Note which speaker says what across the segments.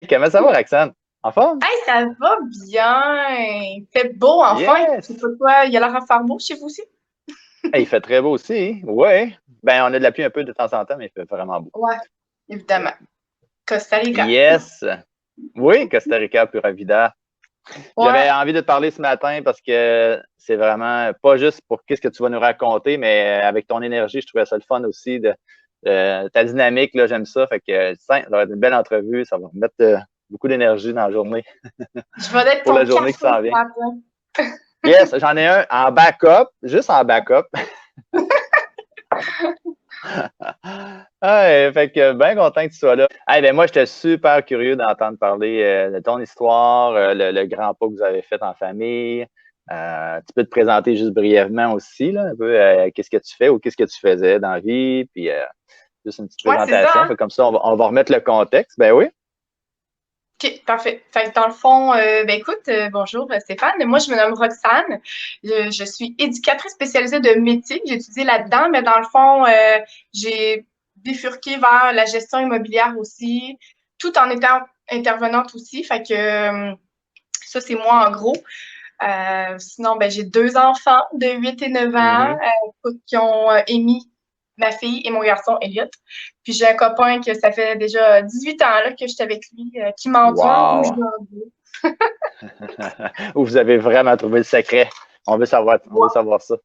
Speaker 1: Comment ça va, Roxane? En forme?
Speaker 2: Hey, ça va bien! Il fait beau enfin!
Speaker 1: Yes!
Speaker 2: C'est pas quoi, il y a l'air à faire beau chez vous aussi?
Speaker 1: Hey, il fait très beau aussi. Ouais. Ben, on a de la pluie un peu de temps en temps, mais il fait vraiment beau.
Speaker 2: Ouais, évidemment. Costa Rica.
Speaker 1: Yes! Oui, Costa Rica, Pura Vida. J'avais
Speaker 2: Ouais,
Speaker 1: envie de te parler ce matin parce que c'est vraiment pas juste pour qu'est-ce que tu vas nous raconter, mais avec ton énergie, je trouvais ça le fun aussi de ta dynamique, là, j'aime ça. Fait que ça va être une belle entrevue, ça va me mettre beaucoup d'énergie dans la journée,
Speaker 2: je vais être
Speaker 1: pour
Speaker 2: ton
Speaker 1: la journée qui
Speaker 2: café
Speaker 1: s'en
Speaker 2: ce
Speaker 1: vient.
Speaker 2: matin.
Speaker 1: Yes, j'en ai un en backup, juste en backup. Ah, fait que bien content que tu sois là. Hey, ben moi, j'étais super curieux d'entendre parler de ton histoire, le grand pas que vous avez fait en famille. Tu peux te présenter juste brièvement aussi, là, un peu qu'est-ce que tu fais ou qu'est-ce que tu faisais dans la vie, puis juste une petite
Speaker 2: Ouais, c'est ça,
Speaker 1: présentation.
Speaker 2: hein?
Speaker 1: Fait comme ça, on va remettre le contexte. Ben oui.
Speaker 2: OK, parfait. Fait que dans le fond, ben écoute, bonjour Stéphane. Moi, je me nomme Roxane. Je suis éducatrice spécialisée de métier. J'ai étudié là-dedans, mais dans le fond, j'ai bifurqué vers la gestion immobilière aussi, tout en étant intervenante aussi. Fait que ça, c'est moi en gros. Sinon, ben, j'ai deux enfants de 8 et 9 ans
Speaker 1: Mhm.
Speaker 2: qui ont émis ma fille et mon garçon Elliot. Puis j'ai un copain que ça fait déjà 18 ans là, que je suis avec lui, qui m'endure ou je
Speaker 1: Wow!
Speaker 2: l'endure.
Speaker 1: Ou vous avez vraiment trouvé le secret. On veut
Speaker 2: Ouais.
Speaker 1: savoir ça.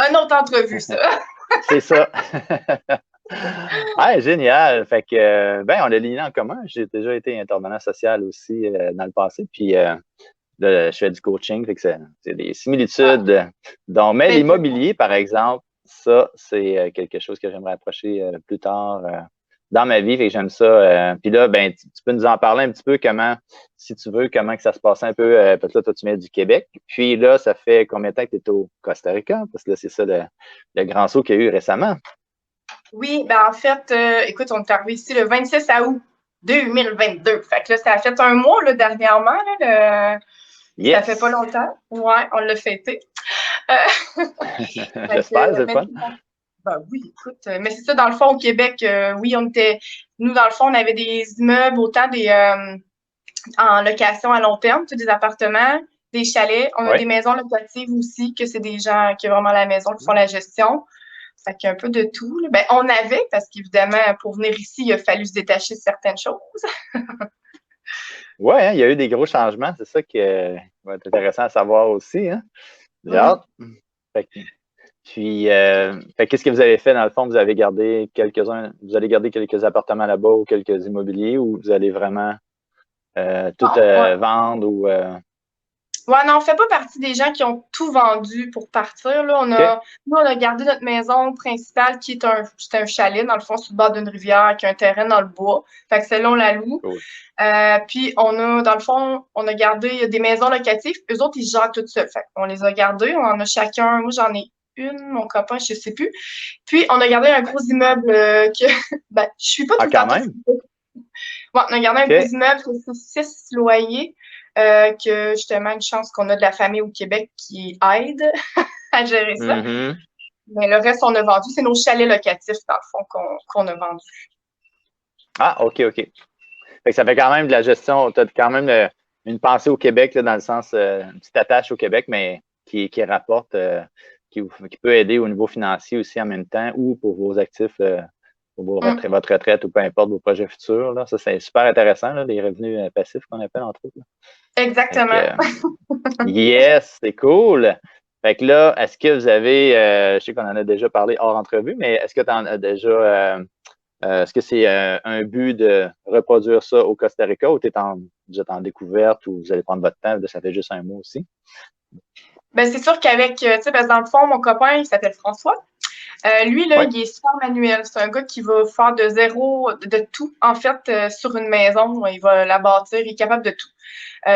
Speaker 2: Une autre entrevue, ça.
Speaker 1: C'est ça. Ah, génial. Fait que, ben, on a lié en commun. J'ai déjà été intervenant social aussi dans le passé. Puis, là, je fais du coaching. Fait que c'est des
Speaker 2: Ah,
Speaker 1: similitudes. Mais
Speaker 2: ben,
Speaker 1: l'immobilier, par exemple, ça, c'est quelque chose que j'aimerais approcher plus tard dans ma vie. Fait que j'aime ça. Puis là, ben, tu peux nous en parler un petit peu comment, si tu veux, comment que ça se passe un peu. Parce que là, toi, tu viens du Québec. Puis là, ça fait combien de temps que tu es au Costa Rica? Parce que là, c'est ça le grand saut qu'il y a eu récemment.
Speaker 2: oui, ben en fait, écoute, on est arrivé ici le 26 août 2022. Fait que là, ça a fait un mois là, dernièrement. Là, ça fait pas
Speaker 1: Yes!
Speaker 2: longtemps. Ouais, on l'a fêté. Euh, fait
Speaker 1: J'espère, c'est
Speaker 2: que,
Speaker 1: le
Speaker 2: mais
Speaker 1: fun.
Speaker 2: ben oui, écoute, mais c'est ça, dans le fond, au Québec, oui, nous, dans le fond, on avait des immeubles, autant en location à long terme, des appartements, des chalets. On a
Speaker 1: Oui.
Speaker 2: des maisons locatives aussi, que c'est des gens qui ont vraiment la maison, qui font la gestion. Fait qu'il y a un peu de tout, là. Ben, on avait, parce qu'évidemment, pour venir ici, il a fallu se détacher de certaines choses.
Speaker 1: Oui, hein, il y a eu des gros changements. C'est ça qui va être intéressant à savoir aussi. Hein? J'ai
Speaker 2: Mhm.
Speaker 1: hâte. Fait que- qu'est-ce que vous avez fait dans le fond? Vous avez gardé vous allez garder quelques appartements là-bas ou quelques immobiliers ou vous allez vraiment tout
Speaker 2: Ah, ouais.
Speaker 1: vendre ou
Speaker 2: Ouais, non, on fait pas partie des gens qui ont tout vendu pour partir. Là.
Speaker 1: OK,
Speaker 2: Nous, on a gardé notre maison principale qui est c'est un chalet, dans le fond, sur le bord d'une rivière, qui a un terrain dans le bois. Fait que celle-là, on la loue.
Speaker 1: cool.
Speaker 2: Puis, dans le fond, on a gardé des maisons locatives. Eux autres, ils gèrent toutes seuls. Fait on les a gardées. On en a chacun. Moi, j'en ai une, mon copain, je sais plus. Puis, on a gardé un gros immeuble que, ben, je suis pas tout
Speaker 1: Ah,
Speaker 2: le
Speaker 1: quand
Speaker 2: temps
Speaker 1: même.
Speaker 2: bon, on a gardé un gros
Speaker 1: OK.
Speaker 2: immeuble, c'est 6 loyers, que justement, une chance qu'on a de la famille au Québec qui aide à gérer ça.
Speaker 1: Mhm.
Speaker 2: Mais le reste, on a vendu. C'est nos chalets locatifs, dans le fond, qu'on a vendu.
Speaker 1: Ah, OK, OK. Fait que ça fait quand même de la gestion. Tu as quand même une pensée au Québec, là, dans le sens, une petite attache au Québec, mais qui rapporte, qui peut aider au niveau financier aussi en même temps ou pour vos actifs, pour
Speaker 2: Mm,
Speaker 1: votre retraite ou peu importe vos projets futurs. Là. Ça, c'est super intéressant, là, les revenus passifs qu'on appelle entre autres. Là. Fait que,
Speaker 2: exactement.
Speaker 1: yes, c'est cool. Fait que là, est-ce que vous avez, je sais qu'on en a déjà parlé hors entrevue, mais est-ce que tu en as déjà est-ce que c'est un but de reproduire ça au Costa Rica ou vous êtes en découverte ou vous allez prendre votre temps, ça fait juste un mois aussi?
Speaker 2: Ben, c'est sûr qu'avec, tu sais, parce que dans le fond, mon copain, il s'appelle François. Lui, là,
Speaker 1: Oui.
Speaker 2: il est super manuel. C'est un gars qui va faire de zéro, de tout, en fait, sur une maison. Il va la bâtir, il est capable de tout.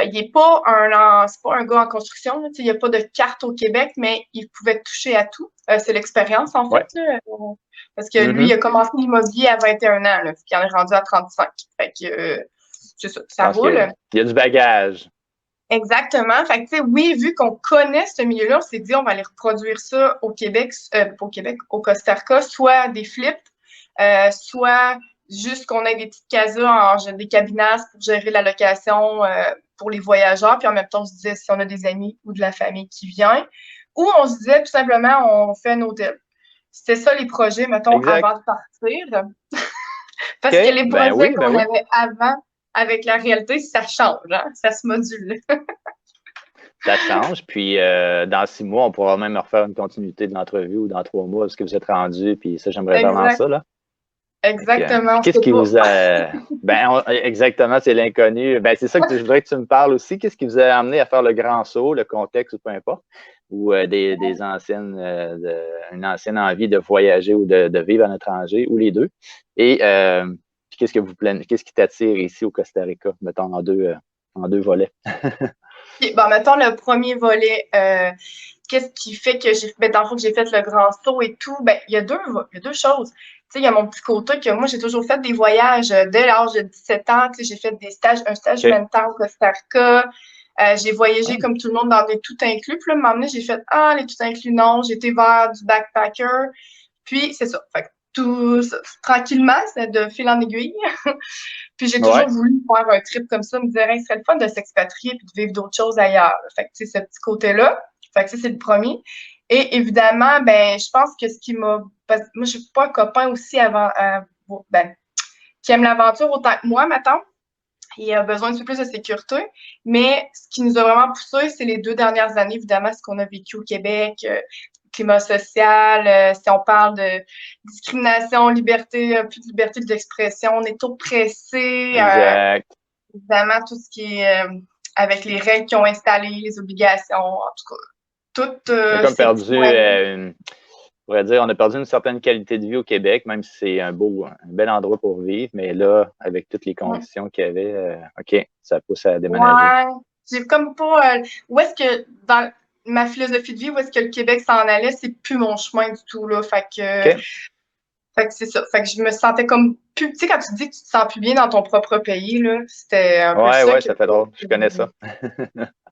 Speaker 2: Il n'est pas c'est pas un gars en construction, là, il n'y a pas de carte au Québec, mais il pouvait toucher à tout. C'est l'expérience, en
Speaker 1: Oui.
Speaker 2: fait, là, parce que lui, il
Speaker 1: Mhm.
Speaker 2: a commencé l'immobilier à 21 ans, là, puis il en est rendu à 35. Fait que, c'est ça,
Speaker 1: Je
Speaker 2: ça
Speaker 1: pense
Speaker 2: roule.
Speaker 1: qu'il y a du bagage.
Speaker 2: Exactement. Fait que, tu sais, oui, vu qu'on connaît ce milieu-là, on s'est dit, on va aller reproduire ça au Québec, pas au Québec, au Costa Rica, soit des flips, soit juste qu'on ait des petites casas, des cabinas pour gérer la location pour les voyageurs. Puis en même temps, on se disait si on a des amis ou de la famille qui vient. Ou on se disait tout simplement, on fait un hôtel. C'était ça les projets, mettons,
Speaker 1: Exact.
Speaker 2: avant de partir. Parce que
Speaker 1: OK.
Speaker 2: les
Speaker 1: Ben
Speaker 2: projets
Speaker 1: oui, ben
Speaker 2: qu'on
Speaker 1: oui.
Speaker 2: avait avant avec la réalité, ça change, hein? Ça se module.
Speaker 1: Ça change. Puis dans 6 mois, on pourra même refaire une continuité de l'entrevue ou dans 3 mois, est-ce que vous êtes rendu? Puis ça, j'aimerais vraiment
Speaker 2: Exact.
Speaker 1: ça, là. Puis
Speaker 2: Exactement, on
Speaker 1: qu'est-ce
Speaker 2: sait
Speaker 1: qui
Speaker 2: pas.
Speaker 1: vous a. Exactement, c'est l'inconnu. Ben, c'est ça que je voudrais que tu me parles aussi. Qu'est-ce qui vous a amené à faire le grand saut, le contexte ou peu importe, ou des anciennes, une ancienne envie de voyager ou de vivre à l'étranger, ou les deux. Et puis qu'est-ce qui t'attire ici au Costa Rica, mettons en deux volets?
Speaker 2: Puis, bon, mettons le premier volet, qu'est-ce qui fait que dans le fond, que j'ai fait le grand saut et tout? Ben, il y a deux choses. Tu sais, il y a mon petit côté que moi, j'ai toujours fait des voyages dès l'âge de 17 ans. Tu sais, j'ai fait un stage
Speaker 1: OK.
Speaker 2: humanitaire au Costa Rica. J'ai voyagé
Speaker 1: Oh,
Speaker 2: comme tout le monde dans des tout inclus. Puis là, à un moment donné, j'ai fait, les tout inclus, non. J'étais vers du backpacker. Puis, c'est ça. Fait que tout, tranquillement, c'est de fil en aiguille. Puis j'ai toujours
Speaker 1: ouais.
Speaker 2: voulu faire un trip comme ça, me dire, hey, ce serait le fun de s'expatrier puis de vivre d'autres choses ailleurs. Fait que, tu sais, ce petit côté-là. Fait que ça, c'est le premier. Et évidemment, ben, je pense que ce qui m'a. Parce que moi, je suis pas un copain aussi ben, qui aime l'aventure autant que moi, maintenant. Il a besoin de plus de sécurité. Mais ce qui nous a vraiment poussé, c'est les 2 dernières années, évidemment, ce qu'on a vécu au Québec, climat social, si on parle de discrimination, liberté, plus de liberté d'expression, on est oppressé,
Speaker 1: Exact.
Speaker 2: évidemment, tout ce qui est avec les règles qui ont installé, les obligations, en tout cas, tous
Speaker 1: On a comme
Speaker 2: ces petits
Speaker 1: perdu
Speaker 2: points-là.
Speaker 1: on pourrait dire, on a perdu une certaine qualité de vie au Québec, même si c'est un bel endroit pour vivre, mais là, avec toutes les conditions qu'il y avait, OK, ça pousse à déménager.
Speaker 2: Ouais, j'ai comme pas. Où est-ce que, dans ma philosophie de vie, où est-ce que le Québec s'en allait, c'est plus mon chemin du tout, là.
Speaker 1: OK?
Speaker 2: Fait que c'est ça. Fait que je me sentais comme plus. Tu sais, quand tu dis que tu te sens plus bien dans ton propre pays, là, c'était un peu
Speaker 1: Ouais,
Speaker 2: ça
Speaker 1: ouais,
Speaker 2: que.
Speaker 1: ça fait drôle. Je connais ça.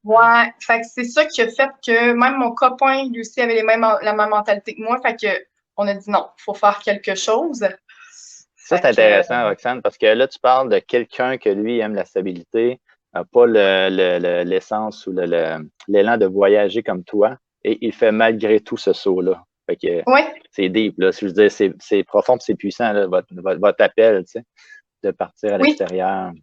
Speaker 2: Ouais, fait que c'est ça qui a fait que même mon copain, lui aussi, avait la même mentalité que moi. Fait que on a dit non, il faut faire quelque chose.
Speaker 1: Ça,
Speaker 2: Fait
Speaker 1: c'est
Speaker 2: que,
Speaker 1: intéressant, Roxane, parce que là, tu parles de quelqu'un que lui aime la stabilité, n'a pas l'essence ou l'élan de voyager comme toi, et il fait malgré tout ce saut-là. Fait que
Speaker 2: ouais,
Speaker 1: c'est deep, là. Si je veux dire, c'est profond, c'est puissant, là, votre appel, tu sais, de partir à
Speaker 2: oui,
Speaker 1: l'extérieur.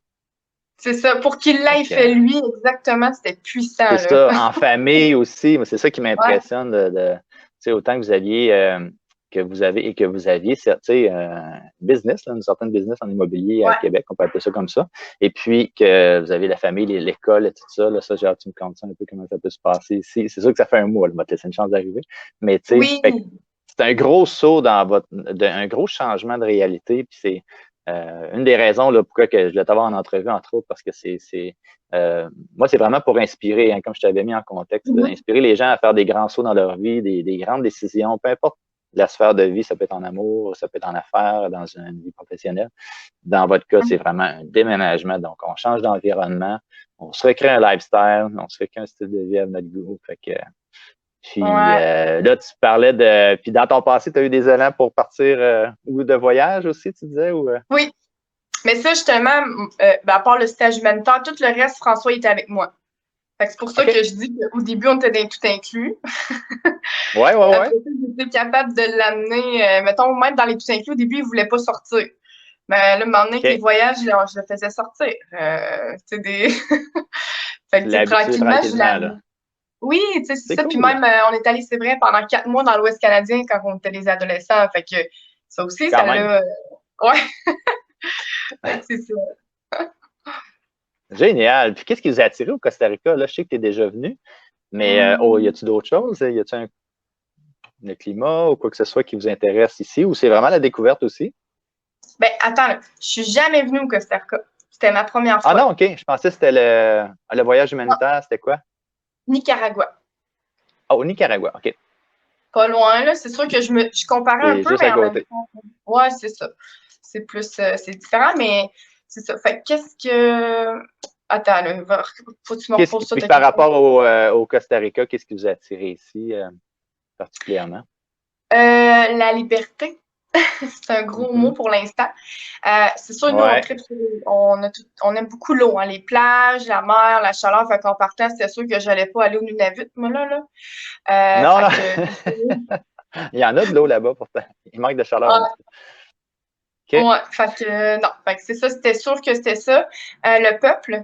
Speaker 2: c'est ça. Pour qu'il
Speaker 1: Fait
Speaker 2: l'ait
Speaker 1: que,
Speaker 2: fait lui, exactement, c'était puissant,
Speaker 1: c'est
Speaker 2: là.
Speaker 1: ça, en famille aussi, moi, c'est ça qui
Speaker 2: Ouais.
Speaker 1: m'impressionne tu sais, autant que vous aviez, que vous avez et que vous aviez, tu sais, business, là, une certaine business en immobilier à
Speaker 2: Ouais.
Speaker 1: Québec, on peut appeler ça comme ça, et puis que vous avez la famille, l'école et tout ça, là, ça, j'ai hâte que tu me comptes ça un peu comment ça peut se passer ici. C'est sûr que ça fait un mois, là, on va te laisser une chance d'arriver, mais tu sais,
Speaker 2: Oui.
Speaker 1: c'est un gros saut un gros changement de réalité, puis c'est une des raisons là, pourquoi que je voulais t'avoir en entrevue, entre autres, parce que moi, c'est vraiment pour inspirer, hein, comme je t'avais mis en contexte,
Speaker 2: Mhm.
Speaker 1: inspirer les gens à faire des grands sauts dans leur vie, des grandes décisions, peu importe la sphère de vie, ça peut être en amour, ça peut être en affaires, dans une vie professionnelle. Dans votre cas, c'est vraiment un déménagement. Donc, on change d'environnement, on se recrée un lifestyle, on se recrée un style de vie à notre goût. Fait que, puis
Speaker 2: Ouais.
Speaker 1: là, tu parlais de. Puis dans ton passé, tu as eu des élans pour partir ou de voyage aussi, tu disais? Ou,
Speaker 2: Oui. Mais ça, justement, ben, à part le stage humanitaire, tout le reste, François il était avec moi. Fait que c'est pour ça
Speaker 1: OK.
Speaker 2: que je dis qu'au début, on était dans tout inclus.
Speaker 1: Ouais, ouais, ouais.
Speaker 2: Après ça, j'étais capable de l'amener, mettons, même dans les tout inclus, au début, il voulait pas sortir. Mais là, maintenant, avec les
Speaker 1: OK.
Speaker 2: voyages, je le faisais sortir. C'est des. Fait
Speaker 1: Tu
Speaker 2: que, tu
Speaker 1: l'as
Speaker 2: sais,
Speaker 1: habitué
Speaker 2: tranquillement, je
Speaker 1: tranquillement, là.
Speaker 2: l'amenais. Oui, tu sais, c'est
Speaker 1: C'est
Speaker 2: ça. Puis
Speaker 1: cool.
Speaker 2: même, on est allé, c'est vrai, pendant 4 mois dans l'Ouest canadien quand on était des adolescents. Fait que ça aussi,
Speaker 1: Quand
Speaker 2: ça
Speaker 1: même.
Speaker 2: l'a. Ouais, fait que c'est ça.
Speaker 1: Génial. Puis qu'est-ce qui vous a attiré au Costa Rica? Là, je sais que tu es déjà venu, mais y
Speaker 2: Hum.
Speaker 1: a-t-il d'autres choses? Y a-t-il le climat ou quoi que ce soit qui vous intéresse ici? Ou c'est vraiment la découverte aussi?
Speaker 2: Ben, attends, là. Je suis jamais venue au Costa Rica. C'était ma première
Speaker 1: Ah
Speaker 2: fois.
Speaker 1: non, OK. Je pensais que c'était le voyage
Speaker 2: Non,
Speaker 1: humanitaire. C'était quoi?
Speaker 2: Nicaragua.
Speaker 1: Ah, au Nicaragua. OK.
Speaker 2: Pas loin, là. C'est sûr que je comparais un
Speaker 1: C'est
Speaker 2: peu,
Speaker 1: juste
Speaker 2: mais
Speaker 1: à
Speaker 2: en même
Speaker 1: côté.
Speaker 2: temps. Ouais, c'est ça. C'est plus, c'est différent, mais c'est ça. Fait que qu'est-ce que. Attends, là. Faut que tu me reposes ça
Speaker 1: Puis
Speaker 2: ta
Speaker 1: par
Speaker 2: question.
Speaker 1: rapport au Costa Rica, qu'est-ce qui vous a attiré ici particulièrement?
Speaker 2: La liberté. C'est un gros mot
Speaker 1: Mhm.
Speaker 2: pour l'instant. C'est sûr, nous,
Speaker 1: Ouais.
Speaker 2: on aime beaucoup l'eau, hein, les plages, la mer, la chaleur. Fait qu'en partant, c'est sûr que j'allais pas aller au Nunavut, moi, là.
Speaker 1: Non,
Speaker 2: Fait
Speaker 1: non.
Speaker 2: que,
Speaker 1: Il y en a de l'eau là-bas pourtant. Il manque de chaleur un petit peu. OK.
Speaker 2: ouais, fait que non, fait que c'est ça, c'était sûr que c'était ça. Le peuple,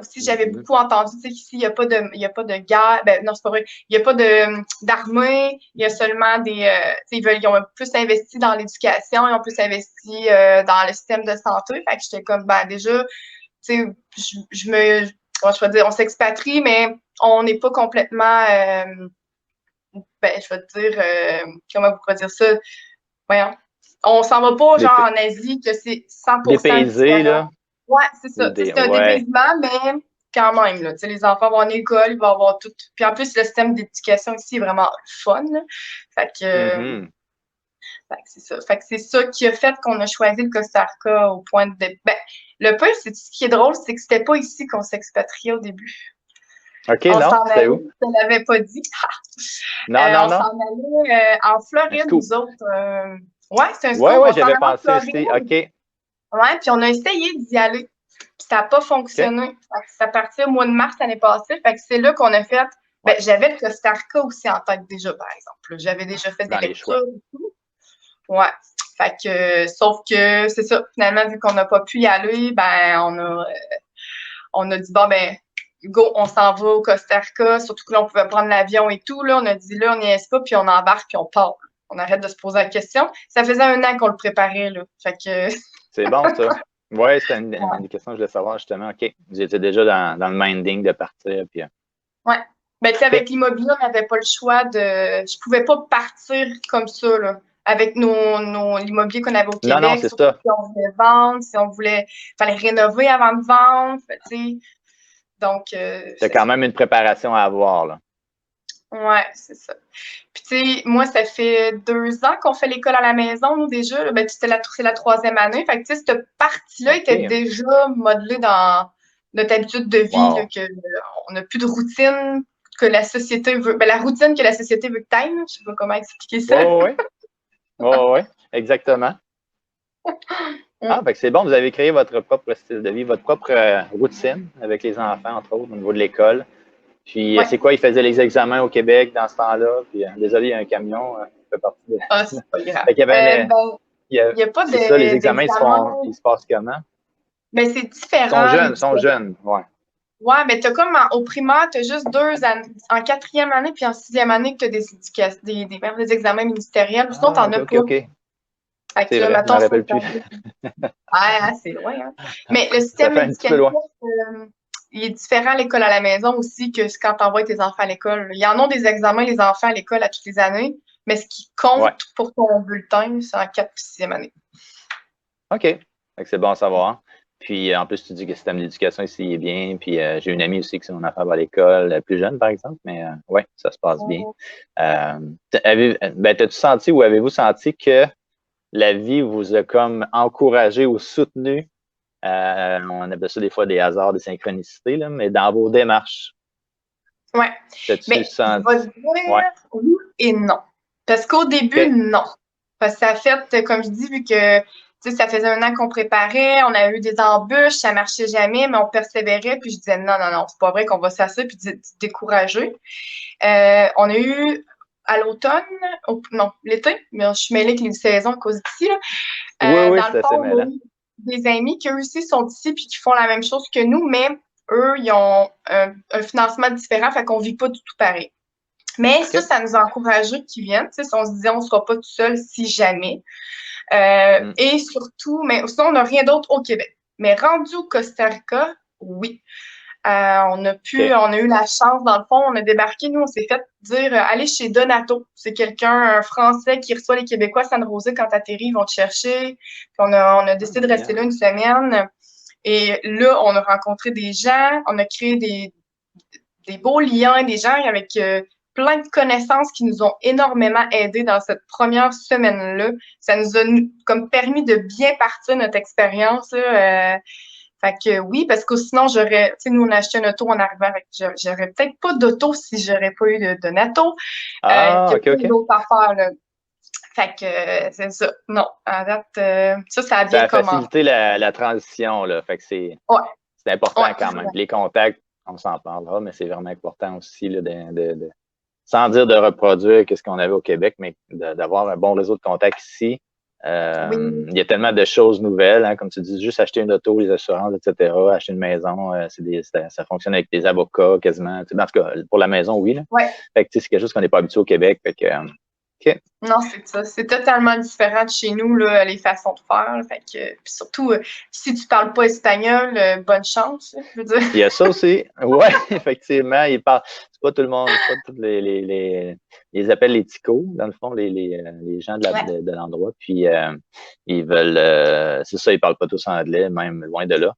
Speaker 2: aussi j'avais
Speaker 1: Mhm.
Speaker 2: beaucoup entendu, tu sais, qu'ici il y a pas de guerre, ben non c'est pas vrai, il y a pas de d'armée, il y a seulement tu sais, ils ont plus investi dans l'éducation, ils ont plus investi dans le système de santé, fait que j'étais comme ben déjà, tu sais, comment je vais dire, on s'expatrie, mais on n'est pas complètement, ben je vais te dire, comment vous pourrez dire ça, voyons. On s'en va pas genre
Speaker 1: Des,
Speaker 2: en Asie que c'est 100%
Speaker 1: dépaysés,
Speaker 2: différent.
Speaker 1: là.
Speaker 2: Ouais, c'est
Speaker 1: Ou
Speaker 2: ça. Tu sais,
Speaker 1: des.
Speaker 2: c'est un
Speaker 1: Ouais.
Speaker 2: dépaysement, mais quand même, là. Tu sais, les enfants vont à l'école, ils vont avoir tout. Puis en plus, le système d'éducation ici est vraiment fun, là. Fait que,
Speaker 1: Mhm.
Speaker 2: fait que c'est ça. Fait que c'est ça qui a fait qu'on a choisi le Costa Rica au point de. Ben, le pire, c'est ce qui est drôle, c'est que c'était pas ici qu'on s'expatriait au début.
Speaker 1: OK,
Speaker 2: On
Speaker 1: non?
Speaker 2: s'en
Speaker 1: C'était
Speaker 2: allait,
Speaker 1: où?
Speaker 2: je te l'avais pas dit.
Speaker 1: Non, non,
Speaker 2: On
Speaker 1: non.
Speaker 2: s'en allait en
Speaker 1: Un
Speaker 2: Floride,
Speaker 1: scoop.
Speaker 2: nous autres. Ouais, c'est un
Speaker 1: Ouais,
Speaker 2: scoop.
Speaker 1: ouais,
Speaker 2: On s'en
Speaker 1: j'avais
Speaker 2: allait en
Speaker 1: pensé aussi.
Speaker 2: Floride.
Speaker 1: OK.
Speaker 2: Ouais, puis on a essayé d'y aller. Puis ça n'a pas
Speaker 1: OK.
Speaker 2: fonctionné. Fait que ça partit au mois de mars l'année passée. Fait que c'est là qu'on a fait. Ben,
Speaker 1: Ouais,
Speaker 2: j'avais le Costa Rica aussi en tête déjà, par exemple. J'avais déjà fait des
Speaker 1: dans les choix.
Speaker 2: lectures et tout. Ouais. Fait que, sauf que c'est ça. Finalement, vu qu'on n'a pas pu y aller, ben, on a dit, bon, ben, go, on s'en va au Costa Rica. Surtout que là, on pouvait prendre l'avion et tout. Là, on a dit, là, on n'y est pas, puis on embarque, puis on part. On arrête de se poser la question. Ça faisait un an qu'on le préparait, là. Fait que,
Speaker 1: C'est bon, ça. Ouais, c'était une question que je voulais savoir, justement. OK. Vous étiez déjà dans le minding de partir, puis.
Speaker 2: ouais. Ben, tu sais,
Speaker 1: OK.
Speaker 2: avec l'immobilier, on n'avait pas le choix de. Je pouvais pas partir comme ça, là. Avec l'immobilier qu'on avait au
Speaker 1: Non, non,
Speaker 2: Québec,
Speaker 1: c'est
Speaker 2: surtout
Speaker 1: ça.
Speaker 2: si on voulait vendre, si on voulait. Fallait rénover avant de vendre, tu sais. Donc,
Speaker 1: T'as quand même une préparation à avoir, là.
Speaker 2: ouais, c'est ça. Puis, tu sais, moi, ça fait 2 ans qu'on fait l'école à la maison, nous, déjà. Là. Ben, c'est la troisième année. Fait que, tu sais, cette partie-là était
Speaker 1: OK.
Speaker 2: déjà modelée dans notre habitude de vie, là,
Speaker 1: Wow.
Speaker 2: que on n'a plus de routine que la société veut. Ben, la routine que la société veut que t'ailles, là. Je sais pas comment expliquer
Speaker 1: Ouais,
Speaker 2: ça.
Speaker 1: ouais, ouais. Ouais, ouais. Exactement. Ah, fait que c'est bon, vous avez créé votre propre style de vie, votre propre routine avec les enfants, entre autres, au niveau de l'école. Puis,
Speaker 2: Ouais.
Speaker 1: c'est quoi, ils faisaient les examens au Québec dans ce temps-là? Puis, désolé, il y a un camion qui fait partie de.
Speaker 2: Ah, c'est pas grave.
Speaker 1: Fait qu'il y avait
Speaker 2: Ben, il n'y a pas
Speaker 1: c'est ça, les examens,
Speaker 2: d'examen.
Speaker 1: ils se passent comment?
Speaker 2: Ben, c'est différent, les
Speaker 1: Ils sont
Speaker 2: différents.
Speaker 1: jeunes, ouais.
Speaker 2: Ouais, mais t'as comme au primaire, t'as juste 2 années, en quatrième année puis en sixième année que t'as des examens ministériels. Sinon,
Speaker 1: Ah,
Speaker 2: t'en
Speaker 1: OK,
Speaker 2: as
Speaker 1: OK,
Speaker 2: pas.
Speaker 1: OK.
Speaker 2: Fait
Speaker 1: C'est
Speaker 2: que là,
Speaker 1: vrai, je
Speaker 2: mettons,
Speaker 1: m'en
Speaker 2: faut
Speaker 1: rappelle
Speaker 2: que
Speaker 1: plus.
Speaker 2: ouais, c'est loin, hein. Mais le
Speaker 1: Ça
Speaker 2: système
Speaker 1: fait un petit peu
Speaker 2: éducatif,
Speaker 1: loin.
Speaker 2: il est différent à l'école à la maison aussi que quand t'envoies tes enfants à l'école. Il y en a des examens, les enfants à l'école à toutes les années, mais ce qui compte
Speaker 1: Ouais.
Speaker 2: pour ton bulletin, c'est en quatrième et sixième année.
Speaker 1: OK. Fait que c'est bon à savoir. Puis, en plus, tu dis que le système d'éducation ici est bien. Puis, j'ai une amie aussi qui son enfant va à l'école, plus jeune, par exemple. Mais, ouais, ça se passe bien. T'as-tu senti ou avez-vous senti que la vie vous a comme encouragé ou soutenu? On appelle ça des fois des hasards, des synchronicités, là, mais dans vos démarches,
Speaker 2: Ouais.
Speaker 1: t'as-tu
Speaker 2: Mais je vais te
Speaker 1: senti? Ouais.
Speaker 2: dire oui et non. Parce qu'au début,
Speaker 1: OK.
Speaker 2: non. Parce que ça a fait, comme je dis, vu que tu sais, ça faisait un an qu'on préparait, on a eu des embûches, ça marchait jamais, mais on persévérait, puis je disais non, non, non, c'est pas vrai qu'on va s'asseoir puis décourager. On a eu à l'automne, non, l'été, mais je suis mêlée avec les saisons à cause d'ici, là.
Speaker 1: Oui, oui,
Speaker 2: Dans le
Speaker 1: c'est
Speaker 2: fond,
Speaker 1: assez
Speaker 2: on a
Speaker 1: mêlant.
Speaker 2: eu des amis qui eux aussi sont ici puis qui font la même chose que nous, mais eux, ils ont un financement différent, fait qu'on vit pas du tout pareil. Mais ça,
Speaker 1: OK.
Speaker 2: ça nous a encouragés qu'ils viennent. Tu sais, on se disait, on sera pas tout seul si jamais.
Speaker 1: Mm.
Speaker 2: Et surtout, mais sinon, on n'a rien d'autre au Québec. Mais rendu au Costa Rica, oui.
Speaker 1: OK.
Speaker 2: On a eu la chance, dans le fond, on a débarqué, nous, on s'est fait dire, allez chez Donato. C'est quelqu'un, un Français qui reçoit les Québécois à San José quand t'atterris, ils vont te chercher. Puis on a
Speaker 1: Ah,
Speaker 2: décidé de rester
Speaker 1: génial.
Speaker 2: là une semaine. Et là, on a rencontré des gens, on a créé des beaux liens, des gens avec plein de connaissances qui nous ont énormément aidés dans cette première semaine-là. Ça nous a comme permis de bien partir notre expérience, là. Fait que oui, parce que sinon, tu sais, nous, on a acheté un auto en arrivant avec, j'aurais peut-être pas d'auto si j'aurais pas eu de Nato. Il y
Speaker 1: Ah,
Speaker 2: a
Speaker 1: OK,
Speaker 2: plein
Speaker 1: OK.
Speaker 2: d'autres affaires, là. Fait que c'est ça. Non, à date, ça a
Speaker 1: Ça
Speaker 2: bien
Speaker 1: a
Speaker 2: commencé.
Speaker 1: facilité la transition, là. Fait que c'est
Speaker 2: Ouais,
Speaker 1: important
Speaker 2: ouais,
Speaker 1: quand même. Puis les contacts, on s'en parlera, mais c'est vraiment important aussi là, sans dire de reproduire ce qu'on avait au Québec, mais d'avoir un bon réseau de contacts ici.
Speaker 2: oui,
Speaker 1: Il y a tellement de choses nouvelles, hein, comme tu dis, juste acheter une auto, les assurances, etc., acheter une maison, ça fonctionne avec des avocats quasiment. En tout cas, pour la maison, oui. Là.
Speaker 2: ouais.
Speaker 1: Fait que c'est quelque chose qu'on n'est pas habitué au Québec. Fait que, OK.
Speaker 2: Non, c'est ça. C'est totalement différent de chez nous, là, les façons de faire. Là. Fait que, puis surtout, si tu parles pas espagnol, bonne chance, là, je veux dire.
Speaker 1: Il y a ça aussi. Ouais, effectivement. C'est pas tout le monde, c'est pas tous les appellent les ticos, dans le fond, les gens
Speaker 2: Ouais.
Speaker 1: de l'endroit. Puis ils veulent c'est ça, ils parlent pas tous anglais, même loin de là.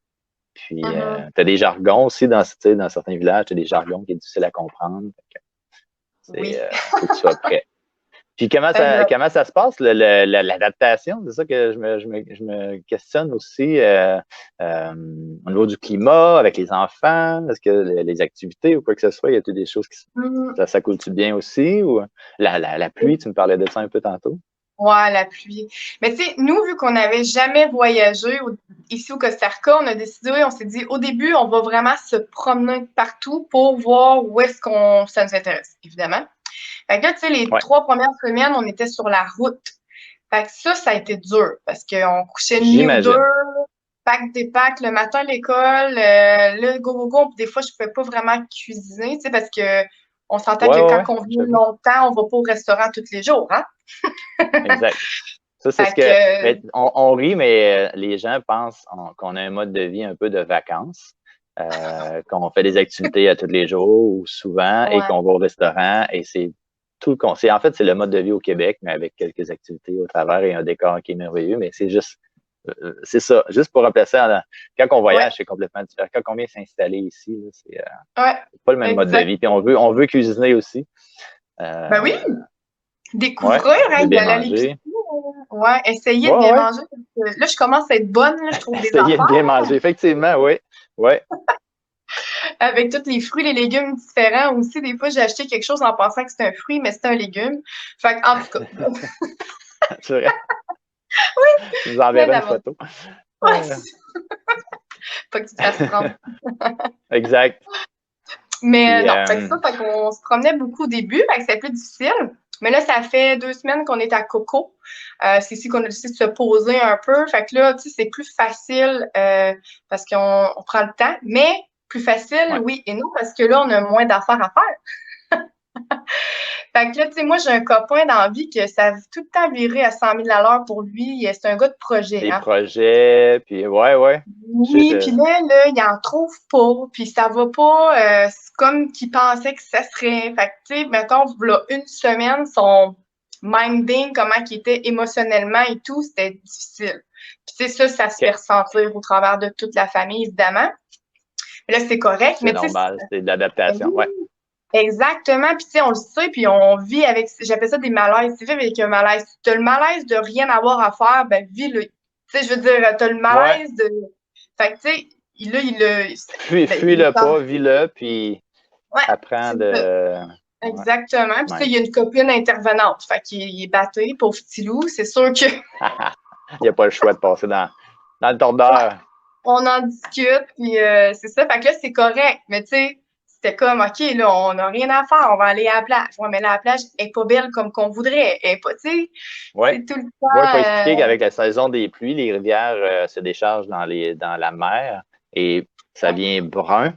Speaker 1: Puis
Speaker 2: Mhm.
Speaker 1: t'as des jargons aussi dans certains villages, t'as des jargons qui est difficile à comprendre.
Speaker 2: Oui,
Speaker 1: Faut que tu sois prêt. Puis
Speaker 2: exact.
Speaker 1: comment ça se passe, l'adaptation? C'est ça que je me questionne aussi au niveau du climat, avec les enfants, est-ce que les activités ou quoi que ce soit, il y a des choses
Speaker 2: Mhm.
Speaker 1: ça coule-tu bien aussi? Ou la pluie, tu me parlais de ça un peu tantôt?
Speaker 2: Ouais, la pluie. Mais tu sais, nous, vu qu'on n'avait jamais voyagé ici au Costa Rica, on a décidé, on s'est dit, au début, on va vraiment se promener partout pour voir où est-ce qu'on ça nous intéresse, évidemment. Fait que là, tu sais, les
Speaker 1: Ouais,
Speaker 2: 3 premières semaines, on était sur la route. Fait que ça a été dur parce qu'on couchait une nuit ou deux,
Speaker 1: j'imagine.
Speaker 2: pack des packs, le matin à l'école, là, go, go, go. Puis des fois, je pouvais pas vraiment cuisiner, tu sais, parce que on s'entend
Speaker 1: Ouais,
Speaker 2: que
Speaker 1: ouais,
Speaker 2: quand
Speaker 1: ouais,
Speaker 2: on vient
Speaker 1: j'avoue.
Speaker 2: longtemps, on va pas au restaurant tous les jours, hein?
Speaker 1: Exact. Ça, c'est ce
Speaker 2: Fait
Speaker 1: que.
Speaker 2: que,
Speaker 1: Mais on rit, mais les gens pensent qu'on a un mode de vie un peu de vacances, qu'on fait des activités à tous les jours ou souvent et
Speaker 2: ouais.
Speaker 1: qu'on va au restaurant et c'est tout le en fait, c'est le mode de vie au Québec, mais avec quelques activités au travers et un décor qui est merveilleux, mais c'est juste c'est ça. Juste pour remplacer quand on
Speaker 2: Ouais,
Speaker 1: voyage, c'est complètement différent. Quand on vient s'installer ici, là,
Speaker 2: ouais,
Speaker 1: c'est pas le même mode de vie. Puis
Speaker 2: exactement.
Speaker 1: on veut cuisiner aussi. Euh,
Speaker 2: Ben oui,
Speaker 1: ouais,
Speaker 2: découvrir,
Speaker 1: on
Speaker 2: hein,
Speaker 1: veut
Speaker 2: y
Speaker 1: bien
Speaker 2: aller à l'épicerie,
Speaker 1: manger.
Speaker 2: ouais, essayer de
Speaker 1: Ouais,
Speaker 2: bien
Speaker 1: ouais.
Speaker 2: manger. Parce que là, je commence à être bonne, là, je trouve des
Speaker 1: Essayer de bien
Speaker 2: affaires,
Speaker 1: manger, effectivement, oui. Oui,
Speaker 2: avec tous les fruits, les légumes différents. Aussi, des fois, j'ai acheté quelque chose en pensant que c'était un fruit, mais c'était un légume. Fait en tout cas,
Speaker 1: c'est vrai. Tu nous
Speaker 2: plein
Speaker 1: enverras une
Speaker 2: d'avantages.
Speaker 1: photo.
Speaker 2: Ouais,
Speaker 1: Euh,
Speaker 2: pas que tu te fasses prendre.
Speaker 1: exact.
Speaker 2: Mais
Speaker 1: Puis,
Speaker 2: non, fait qu'on se promenait beaucoup au début, fait que c'était plus difficile. Mais là, ça fait 2 semaines qu'on est à Coco. C'est ici qu'on a décidé de se poser un peu. Fait que là, tu sais, c'est plus facile parce qu'on prend le temps. Mais plus facile,
Speaker 1: ouais,
Speaker 2: oui et non, parce que là, on a moins d'affaires à faire. Fait que là, tu sais, moi, j'ai un copain dans la vie que ça a tout le temps viré à 100 000 à l'heure pour lui. C'est un gars de projet,
Speaker 1: des
Speaker 2: hein.
Speaker 1: projets, puis ouais, ouais.
Speaker 2: Oui, puis là, il en trouve pas, puis ça va pas, c'est comme qu'il pensait que ça serait. Fait que, tu sais, mettons, voilà, une semaine, son minding, comment qu'il était émotionnellement et tout, c'était difficile. Puis, tu sais, ça se fait
Speaker 1: OK.
Speaker 2: ressentir au travers de toute la famille, évidemment. Mais là, c'est correct,
Speaker 1: C'est
Speaker 2: mais tu sais,
Speaker 1: normal, c'est de
Speaker 2: ben
Speaker 1: l'adaptation. Ouais.
Speaker 2: oui, exactement. Puis, tu sais, on le sait, puis on vit avec, j'appelle ça des malaises. Tu sais, avec un malaise. Tu as le malaise de rien avoir à faire, ben, vis-le. Tu sais, je veux dire, tu as le
Speaker 1: Ouais.
Speaker 2: malaise de. Fait que, tu sais, ben, il
Speaker 1: Fuis-le
Speaker 2: parle.
Speaker 1: pas, vis-le, puis
Speaker 2: Ouais,
Speaker 1: apprends
Speaker 2: c'est ça.
Speaker 1: de. Ouais,
Speaker 2: Exactement. Puis, tu sais,
Speaker 1: même.
Speaker 2: il y a une copine intervenante. Fait qu'il est batté, pauvre petit loup. C'est sûr que,
Speaker 1: Il n'y a pas le choix de passer dans le
Speaker 2: ouais,
Speaker 1: tordeur.
Speaker 2: on en discute, puis c'est ça. Fait que là, c'est correct. Mais, tu sais, c'était comme, OK, là, on n'a rien à faire. On va aller à la plage. Ouais, mais là, la plage elle n'est pas belle comme qu'on voudrait. Elle est pas, tu sais,
Speaker 1: Ouais.
Speaker 2: c'est tout le
Speaker 1: Ouais, il faut expliquer
Speaker 2: temps.
Speaker 1: qu'avec la saison des pluies, les rivières se déchargent dans la mer et ça
Speaker 2: Ouais,
Speaker 1: vient brun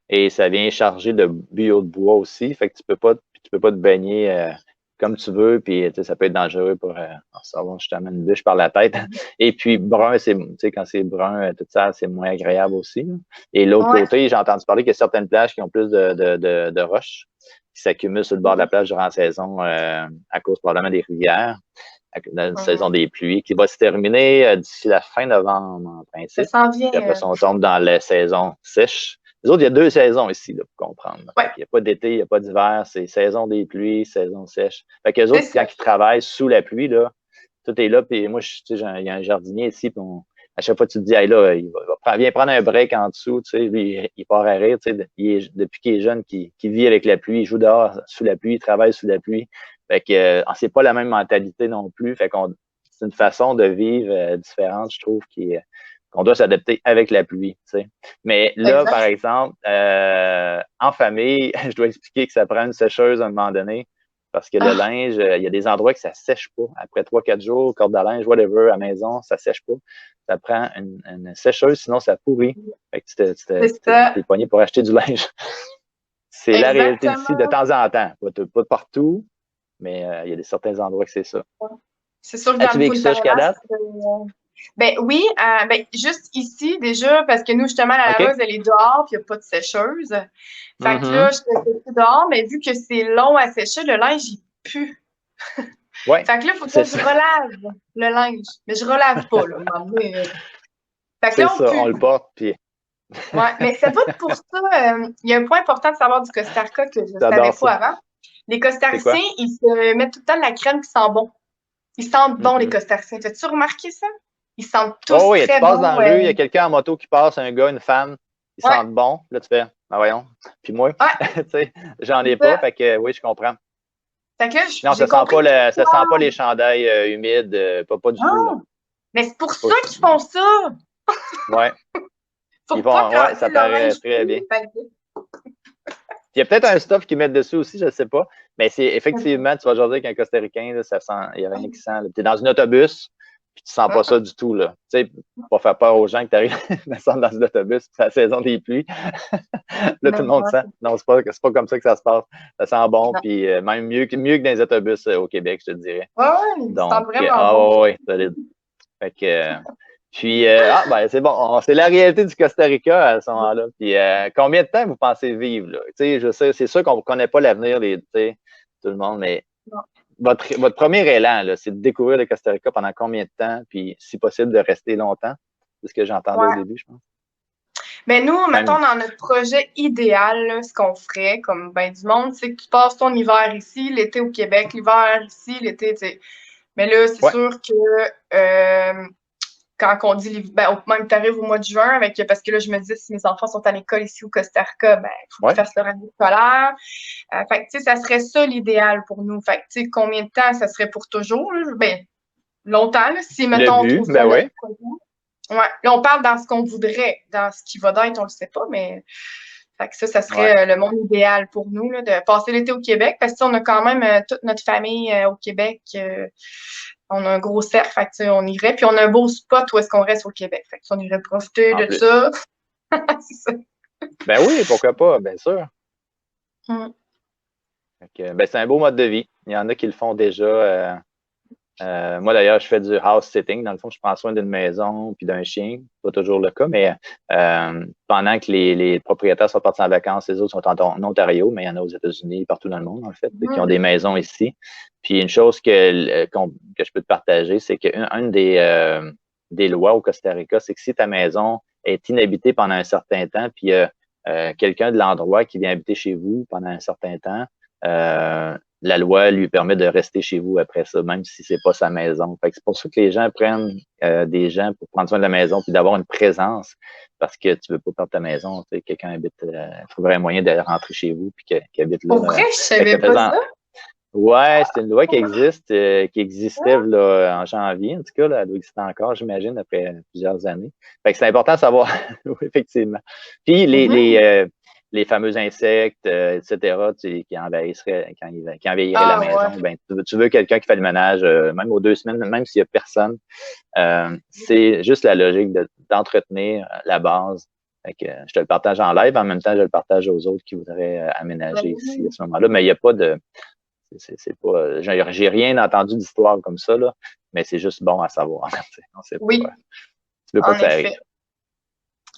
Speaker 1: et ça vient chargé de bio de bois aussi. Fait que tu peux pas te baigner comme tu veux, puis tu sais, ça peut être dangereux pour savoir je t'amène une bûche par la tête. Et puis brun, tu sais, quand c'est brun, tout ça, c'est moins agréable aussi, là. Et l'autre
Speaker 2: ouais,
Speaker 1: côté, j'ai entendu parler qu'il y a certaines plages qui ont plus de roches qui s'accumulent sur le bord de la
Speaker 2: oui.
Speaker 1: plage durant la saison à cause probablement des rivières dans une
Speaker 2: Mhm.
Speaker 1: saison des pluies qui va se terminer d'ici la fin novembre en
Speaker 2: Ça
Speaker 1: principe.
Speaker 2: s'en vient.
Speaker 1: Puis après ça, on tombe dans la saison sèche. Les autres, il y a deux saisons ici, là, pour comprendre. Fait
Speaker 2: Ouais,
Speaker 1: qu'il n'y a pas d'été, il n'y a pas d'hiver, c'est saison des pluies, saison sèche. Fait que les
Speaker 2: c'est
Speaker 1: autres,
Speaker 2: ça.
Speaker 1: quand ils travaillent sous la pluie, là, tout est là. Puis moi, il y a un jardinier ici, puis à chaque fois, tu te dis, hey, là, viens prendre un break en dessous, tu sais, lui, il part à rire, tu sais, depuis qu'il est jeune, qu'il vit avec la pluie, il joue dehors sous la pluie, il travaille sous la pluie. Fait que c'est pas la même mentalité non plus. Fait qu'on c'est une façon de vivre différente, je trouve, qu'on doit s'adapter avec la pluie. Tu sais. Mais là, par
Speaker 2: Exact.
Speaker 1: exemple, en famille, je dois expliquer que ça prend une sécheuse à un moment donné. Parce que le
Speaker 2: Ah,
Speaker 1: linge, il y a des endroits que ça sèche pas. Après 3-4 jours, corde à linge, whatever, à la maison, ça sèche pas. Ça prend une sécheuse, sinon ça pourrit. Fait que
Speaker 2: c'est ça.
Speaker 1: t'es pogné pour acheter du linge. C'est la réalité d'ici de
Speaker 2: Exactement.
Speaker 1: temps en temps. Pas partout, mais il y a certains endroits que c'est ça.
Speaker 2: C'est sûr que dans
Speaker 1: As-tu
Speaker 2: le
Speaker 1: vécu ça jusqu'à
Speaker 2: Punta-Ménas,
Speaker 1: date?
Speaker 2: ben oui, ben juste ici déjà, parce que nous, justement, la
Speaker 1: OK.
Speaker 2: laveuse, elle est dehors, puis il n'y a pas de sécheuse. Fait que là,
Speaker 1: Mhm.
Speaker 2: je fais tout dehors, mais vu que c'est long à sécher, le linge, il pue.
Speaker 1: Ouais,
Speaker 2: Fait que là, il faut que
Speaker 1: c'est
Speaker 2: je
Speaker 1: ça.
Speaker 2: relave le linge. Mais je relave pas, là, à un moment donné. Fait que
Speaker 1: C'est
Speaker 2: là, on
Speaker 1: ça. On
Speaker 2: pue.
Speaker 1: le porte, puis
Speaker 2: Ouais, mais c'est pas pour ça. Il y a un point important de savoir du Costa Rica que je ne savais
Speaker 1: j'adore
Speaker 2: pas
Speaker 1: ça.
Speaker 2: avant. Les
Speaker 1: C'est
Speaker 2: Costariciens,
Speaker 1: quoi?
Speaker 2: ils se mettent tout le temps de la crème qui sent bon. Ils sentent bon, les
Speaker 1: Mhm.
Speaker 2: Costariciens. T'as-tu remarqué ça? Ils sentent
Speaker 1: Oh
Speaker 2: tous
Speaker 1: oui, tu
Speaker 2: très
Speaker 1: passes dans
Speaker 2: bons.
Speaker 1: la rue, il y a quelqu'un en moto qui passe, un gars, une femme, ils
Speaker 2: Ouais,
Speaker 1: sentent bon. Là, tu fais, ah voyons. Puis moi,
Speaker 2: ouais,
Speaker 1: tu sais, j'en
Speaker 2: c'est
Speaker 1: ai pas,
Speaker 2: ça.
Speaker 1: fait que oui, je comprends.
Speaker 2: Fait que là,
Speaker 1: Non,
Speaker 2: j'ai compris
Speaker 1: ça sent pas
Speaker 2: pourquoi.
Speaker 1: les chandails humides, pas du tout, là.
Speaker 2: Non, mais c'est pour
Speaker 1: Pas-
Speaker 2: ça qu'ils font ça.
Speaker 1: Ouais, ils
Speaker 2: Pour pas
Speaker 1: font, ouais,
Speaker 2: que
Speaker 1: ça
Speaker 2: leur
Speaker 1: paraît
Speaker 2: linge
Speaker 1: très bien.
Speaker 2: pue. Fait que-
Speaker 1: Il y a peut-être un stuff qu'ils mettent dessus aussi, je ne sais pas. Mais c'est effectivement, tu vas jaser avec un Costaricain, là, ça sent, il n'y a rien qui sent. Tu es dans un autobus, puis tu sens pas ça du tout. Là. Tu sais, pas faire peur aux gens que tu arrives à descendre dans un autobus, c'est la saison des pluies. Là, tout
Speaker 2: Mais
Speaker 1: le monde
Speaker 2: ouais,
Speaker 1: sent. Non, c'est pas comme ça que ça se passe. Ça sent bon,
Speaker 2: non.
Speaker 1: puis même mieux que dans les autobus au Québec, je te dirais.
Speaker 2: Ouais, ouais, ils sentent
Speaker 1: Donc,
Speaker 2: vraiment bon.
Speaker 1: ouais, solide. Fait que, puis, ben, c'est bon. C'est la réalité du Costa Rica à ce moment-là. Puis, combien de temps vous pensez vivre, là? Tu sais, je sais, c'est sûr qu'on ne connaît pas l'avenir, tu sais, tout le monde, mais
Speaker 2: Non.
Speaker 1: votre premier élan, là, c'est de découvrir le Costa Rica pendant combien de temps? Puis, si possible, de rester longtemps. C'est ce que j'entendais au
Speaker 2: Ouais.
Speaker 1: début, je pense.
Speaker 2: Mais nous, mettons,
Speaker 1: Même,
Speaker 2: dans notre projet idéal, là, ce qu'on ferait, comme ben du monde, c'est que tu passes ton hiver ici, l'été au Québec, l'hiver ici, l'été, tu sais. Mais là, c'est
Speaker 1: ouais,
Speaker 2: sûr que quand on dit ben, même tarif au mois de juin, parce que là, je me dis, si mes enfants sont à l'école ici au Costa Rica, ben, il faut qu'ils
Speaker 1: ouais.
Speaker 2: fassent leur année scolaire. Fait que, tu sais, ça serait ça l'idéal pour nous. Fait que, tu sais, combien de temps ça serait pour toujours? Là? Ben, longtemps, là, si,
Speaker 1: Le
Speaker 2: mettons, on
Speaker 1: but,
Speaker 2: trouve ça
Speaker 1: ben
Speaker 2: notre
Speaker 1: oui.
Speaker 2: projet. Ouais. Là, on parle dans ce qu'on voudrait. Dans ce qui va d'être, on le sait pas, mais fait que ça
Speaker 1: Ouais.
Speaker 2: serait le monde idéal pour nous, là, de passer l'été au Québec, parce que on a quand même toute notre famille au Québec. On a un gros cercle, fait que, on irait. Puis on a un beau spot où est-ce qu'on reste au Québec. Fait que, on irait profiter
Speaker 1: En
Speaker 2: de
Speaker 1: plus.
Speaker 2: ça. C'est ça.
Speaker 1: Ben oui, pourquoi pas, bien sûr.
Speaker 2: Mm.
Speaker 1: Fait que, ben, c'est un beau mode de vie. Il y en a qui le font déjà. Moi, d'ailleurs, je fais du house sitting. Dans le fond, je prends soin d'une maison puis d'un chien. Pas toujours le cas, mais pendant que les propriétaires sont partis en vacances, les autres sont en Ontario, mais il y en a aux États-Unis, partout dans le monde, en fait, qui ont
Speaker 2: Mm.
Speaker 1: des maisons ici. Puis une chose que je peux te partager, c'est qu'une des lois au Costa Rica, c'est que si ta maison est inhabitée pendant un certain temps, puis quelqu'un de l'endroit qui vient habiter chez vous pendant un certain temps, la loi lui permet de rester chez vous après ça, même si c'est pas sa maison. Fait que c'est pour ça que les gens prennent des gens pour prendre soin de la maison puis d'avoir une présence parce que tu veux pas perdre ta maison. Tu sais, quelqu'un habite, trouverait un moyen de rentrer chez vous puis qu'il habite là.
Speaker 2: Pour vrai, je
Speaker 1: Fait que
Speaker 2: savais
Speaker 1: ça
Speaker 2: pas
Speaker 1: faisant,
Speaker 2: ça.
Speaker 1: ouais, c'est une loi qui existe, qui existait là, en janvier, en tout cas, là, elle doit exister encore, j'imagine, après plusieurs années. Fait que c'est important de savoir, oui, effectivement. Puis
Speaker 2: Mhm.
Speaker 1: les fameux insectes, etc., qui envahisseraient, qui envahiraient la
Speaker 2: Ah
Speaker 1: maison,
Speaker 2: ouais.
Speaker 1: ben, tu veux quelqu'un qui fait le ménage, même aux 2 semaines, même s'il n'y a personne. C'est juste la logique d'entretenir la base. Fait que, je te le partage en live, en même temps, je le partage aux autres qui voudraient aménager ici à ce moment-là. Mais il n'y a pas de c'est pas, j'ai rien entendu d'histoire comme ça, là, mais c'est juste bon à savoir. On sait pas,
Speaker 2: Oui,
Speaker 1: tu veux pas
Speaker 2: en
Speaker 1: que ça arrive.
Speaker 2: effet.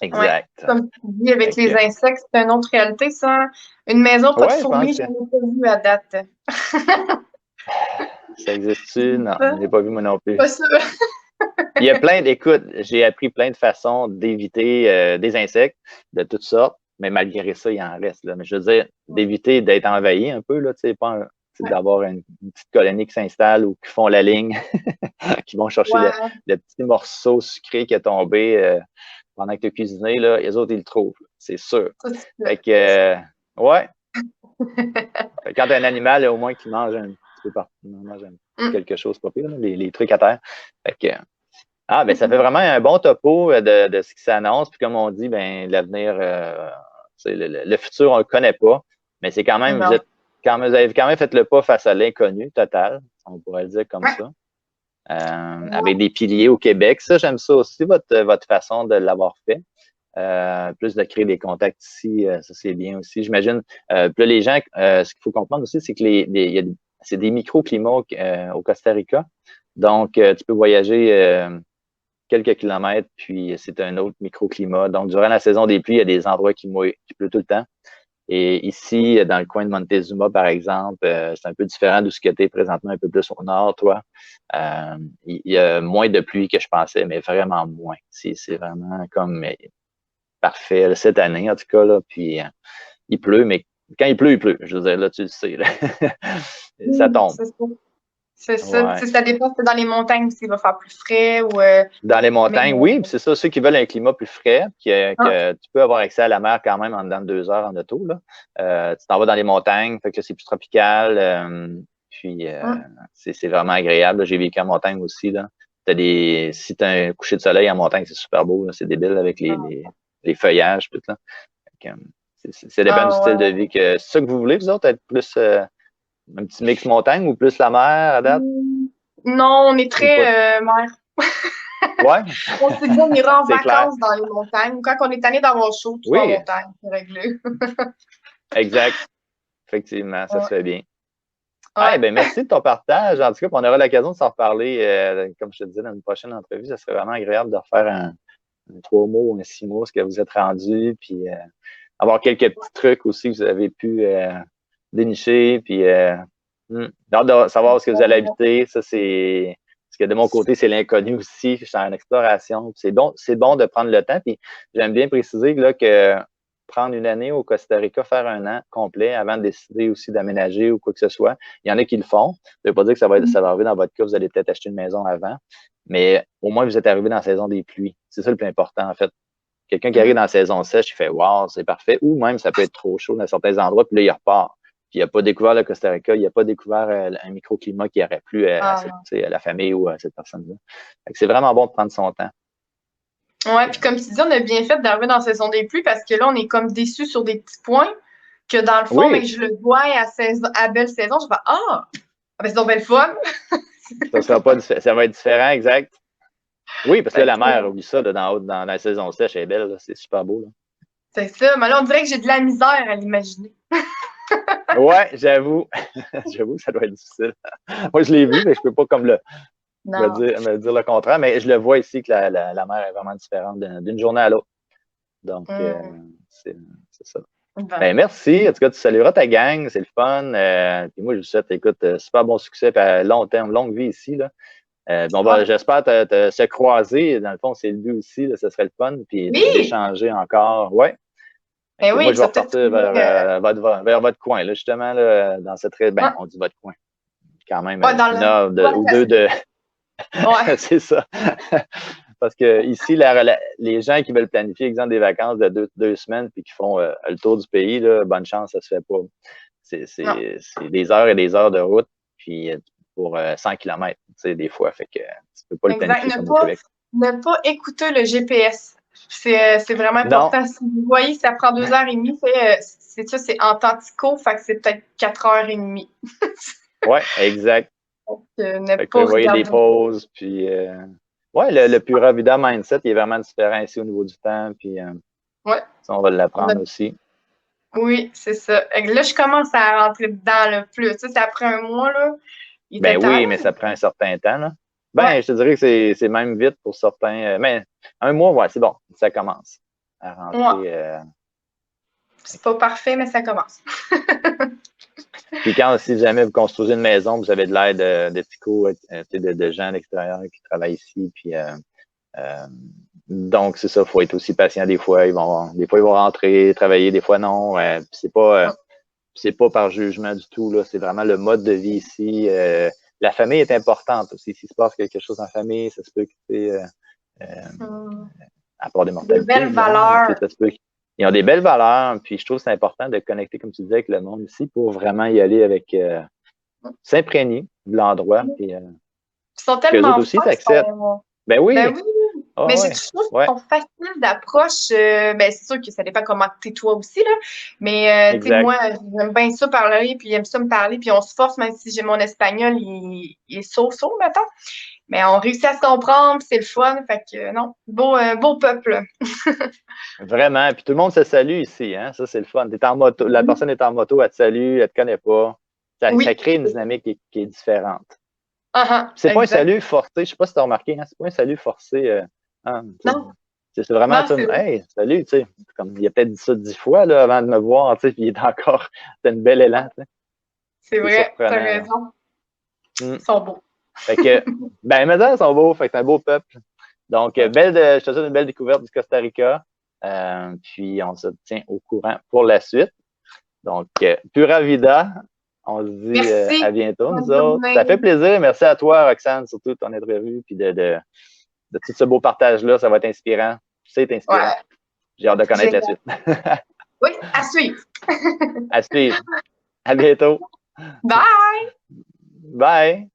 Speaker 2: Ouais.
Speaker 1: Exact.
Speaker 2: Comme tu dis, avec
Speaker 1: Fait
Speaker 2: les
Speaker 1: que,
Speaker 2: insectes, c'est une autre réalité, ça. Une maison pas de
Speaker 1: ouais, je pense
Speaker 2: fourmis,
Speaker 1: que
Speaker 2: j'en ai pas vu à date.
Speaker 1: ça existe-tu? Non, je l'ai pas vu moi non plus.
Speaker 2: Pas sûr.
Speaker 1: Il y a écoute, j'ai appris plein de façons d'éviter des insectes de toutes sortes, mais malgré ça, il en reste. Là. Mais je veux dire, d'éviter d'être envahi un peu, là, tu sais, pas
Speaker 2: Ouais.
Speaker 1: d'avoir une petite colonie qui s'installe ou qui font la ligne, qui vont chercher
Speaker 2: Ouais.
Speaker 1: le petit morceau sucré qui est tombé pendant que tu as cuisiné, là, les autres, ils le trouvent, c'est sûr.
Speaker 2: Ça, c'est
Speaker 1: Fait
Speaker 2: ça.
Speaker 1: que, ouais. Fait que quand tu as un animal, au moins, qui mange un petit peu partout. Moi, j'aime quelque chose pas pire, les trucs à terre. Fait que, ben ça fait vraiment un bon topo de ce qui s'annonce. Puis comme on dit, ben l'avenir, le futur, on le connaît pas, mais c'est quand même, vous avez quand même fait le pas face à l'inconnu total, on pourrait le dire comme ça. Avec des piliers au Québec. Ça, j'aime ça aussi, votre façon de l'avoir fait. Plus de créer des contacts ici, ça c'est bien aussi. J'imagine. Puis là, les gens, ce qu'il faut comprendre aussi, c'est que c'est des microclimats au Costa Rica. Donc, tu peux voyager quelques kilomètres, puis c'est un autre microclimat. Donc, durant la saison des pluies, il y a des endroits qui pleut tout le temps. Et ici, dans le coin de Montezuma, par exemple, c'est un peu différent de ce que tu es présentement un peu plus au nord, toi. Il y a moins de pluie que je pensais, mais vraiment moins. C'est vraiment comme parfait cette année, en tout cas. Là, puis il pleut, mais quand il pleut, il pleut. Je veux dire, là, tu le sais. Là. Ça tombe.
Speaker 2: C'est ça.
Speaker 1: Ouais.
Speaker 2: Ça dépend si dans les montagnes s'il va faire plus frais ou.
Speaker 1: Dans les montagnes, oui, puis c'est ça, ceux qui veulent un climat plus frais, que tu peux avoir accès à la mer quand même en dedans de 2 heures en auto. Là. Tu t'en vas dans les montagnes, fait que c'est plus tropical. Puis c'est vraiment agréable. J'ai vécu en montagne aussi. Là. Si tu as un coucher de soleil en montagne, c'est super beau. Là. C'est débile avec les feuillages, tout là. Ça dépend du style de vie. C'est ça que vous voulez, vous autres, être plus un petit mix montagne ou plus la mer à date?
Speaker 2: Non, on est très mer.
Speaker 1: Ouais.
Speaker 2: On s'est dit on ira en vacances dans les montagnes. Quand on est tanné d'avoir chaud, tout en montagne, c'est réglé.
Speaker 1: Exact. Effectivement, ça se fait bien.
Speaker 2: Ouais.
Speaker 1: Ben merci de ton partage. En tout cas, on aura l'occasion de s'en reparler, comme je te disais, dans une prochaine entrevue. Ça serait vraiment agréable de refaire un 3 mots ou un 6 mots, ce que vous êtes rendu, puis avoir quelques petits trucs aussi que vous avez pu dénicher, puis hâte de savoir ce que vous allez habiter. Ça, c'est... Parce que de mon côté, c'est l'inconnu aussi. Je suis en exploration. C'est bon de prendre le temps. Puis j'aime bien préciser là, que prendre une année au Costa Rica, faire un an complet avant de décider aussi d'aménager ou quoi que ce soit. Il y en a qui le font. Ça ne veut pas dire que ça va arriver dans votre cas. Vous allez peut-être acheter une maison avant. Mais au moins, vous êtes arrivé dans la saison des pluies. C'est ça le plus important, en fait. Quelqu'un qui arrive dans la saison sèche, il fait « Wow, c'est parfait ». Ou même, ça peut être trop chaud dans certains endroits, puis là, il repart. Puis il n'a pas découvert le Costa Rica, il n'a pas découvert un microclimat qui aurait plu à la famille ou à cette personne-là. C'est vraiment bon de prendre son temps.
Speaker 2: Ouais, puis comme tu dis, on a bien fait d'arriver dans la saison des pluies parce que là, on est comme déçus sur des petits points que dans le fond, mais je le vois à belle saison, je fais ben c'est donc belle fun!
Speaker 1: Ça va être différent, exact. Oui, parce que la mer, oublie ça, là, dans la saison sèche, elle est belle, c'est super beau. Là.
Speaker 2: C'est ça, mais là, on dirait que j'ai de la misère à l'imaginer.
Speaker 1: Ouais, j'avoue. J'avoue que ça doit être difficile. Moi, je l'ai vu, mais je peux pas comme me dire le contraire, mais je le vois ici que la mer est vraiment différente d'une journée à l'autre. Donc, c'est ça. Ben, merci. En tout cas, tu salueras ta gang, c'est le fun. Puis moi, je vous souhaite, écoute, super bon succès, puis à long terme, longue vie ici. Là. J'espère se croiser. Dans le fond, c'est le but aussi. Là, ce serait le fun. Puis d'échanger encore. Ouais.
Speaker 2: Ben oui,
Speaker 1: moi, je vais repartir vers votre coin. Là, justement, là, dans cette on dit votre coin. Quand même, une heure ou deux de. Ouais. C'est ça. Parce que ici, les gens qui veulent planifier, exemple, des vacances de 2 semaines puis qui font le tour du pays, là, bonne chance, ça se fait pas. C'est des heures et des heures de route. Puis pour 100 km, tu sais, des fois. Fait que tu peux pas le planifier comme au Québec.
Speaker 2: Ne pas écouter le GPS. C'est vraiment important. Si vous voyez, ça prend 2h30, c'est en tantico, fait que c'est peut-être 4h30.
Speaker 1: Oui, exact.
Speaker 2: Donc, ne pas regarder.
Speaker 1: Des pauses, puis le Pura Vida Mindset, il est vraiment différent ici au niveau du temps, puis ça, on va l'apprendre aussi.
Speaker 2: Oui, c'est ça. Là, je commence à rentrer dedans le plus. Tu sais, c'est après un mois, là.
Speaker 1: Oui, mais ça prend un certain temps, là. Je te dirais que c'est même vite pour certains. Mais un mois, c'est bon, ça commence à rentrer.
Speaker 2: C'est pas parfait, mais ça commence.
Speaker 1: Puis si jamais vous construisez une maison, vous avez de l'aide d'éthicaux, de gens à l'extérieur qui travaillent ici. Puis donc, c'est ça, il faut être aussi patient des fois. Ils vont rentrer, travailler, des fois non. C'est pas par jugement du tout, là. C'est vraiment le mode de vie ici. La famille est importante aussi. S'il se passe quelque chose en famille, ça se peut que à part des mortalités.
Speaker 2: Des belles valeurs.
Speaker 1: Ils ont des belles valeurs, puis je trouve que c'est important de connecter, comme tu disais, avec le monde ici pour vraiment y aller avec s'imprégner de l'endroit. Puis,
Speaker 2: Ils sont
Speaker 1: qu'eux
Speaker 2: tellement
Speaker 1: autres aussi
Speaker 2: fins,
Speaker 1: t'acceptent. Ben
Speaker 2: ben
Speaker 1: oui,
Speaker 2: oui.
Speaker 1: ah
Speaker 2: Mais je
Speaker 1: ouais,
Speaker 2: trouve qu'ils
Speaker 1: ouais,
Speaker 2: sont faciles d'approche. Ben, c'est sûr que ça dépend comment t'es toi aussi, là. Mais, tu sais,
Speaker 1: exact.
Speaker 2: moi, j'aime bien ça parler, puis j'aime ça me parler, puis on se force, même si j'ai mon espagnol, il est so-so, mettons. Mais on réussit à se comprendre, puis c'est le fun. Fait que, non, beau peuple.
Speaker 1: Vraiment. Puis tout le monde se salue ici, hein? Ça, c'est le fun. T'es en moto, la personne est en moto, elle te salue, elle te connaît pas. Ça
Speaker 2: Oui.
Speaker 1: crée une dynamique qui est différente.
Speaker 2: Ah,
Speaker 1: C'est pas un
Speaker 2: exact.
Speaker 1: salut forcé, je sais pas si tu as remarqué, hein, c'est pas un salut forcé. Hein,
Speaker 2: Non,
Speaker 1: c'est vraiment,
Speaker 2: non,
Speaker 1: tu sais,
Speaker 2: c'est vrai.
Speaker 1: hey, salut, tu sais, comme il a peut-être dit ça 10 fois là, avant de me voir, tu sais, puis il est encore, c'est une belle élan, tu sais,
Speaker 2: C'est
Speaker 1: c'est
Speaker 2: vrai, t'as
Speaker 1: surprenant, là.
Speaker 2: raison.
Speaker 1: Mm.
Speaker 2: Ils sont beaux.
Speaker 1: Fait que, ben, mes amis sont beaux, fait que c'est un beau peuple. Donc,
Speaker 2: Ouais.
Speaker 1: je te souhaite une belle découverte du Costa Rica. Puis, on se tient au courant pour la suite. Donc, pura vida. On se dit à
Speaker 2: Merci.
Speaker 1: bientôt, nous
Speaker 2: Bonne
Speaker 1: autres. Ça fait
Speaker 2: journée.
Speaker 1: plaisir. Merci à toi, Roxane, surtout de ton entrevue, puis de tout ce beau partage-là. Ça va être inspirant. C'est inspirant.
Speaker 2: Ouais,
Speaker 1: J'ai hâte de connaître la
Speaker 2: génial.
Speaker 1: suite.
Speaker 2: Oui, à suivre.
Speaker 1: À suivre. À bientôt.
Speaker 2: Bye!
Speaker 1: Bye.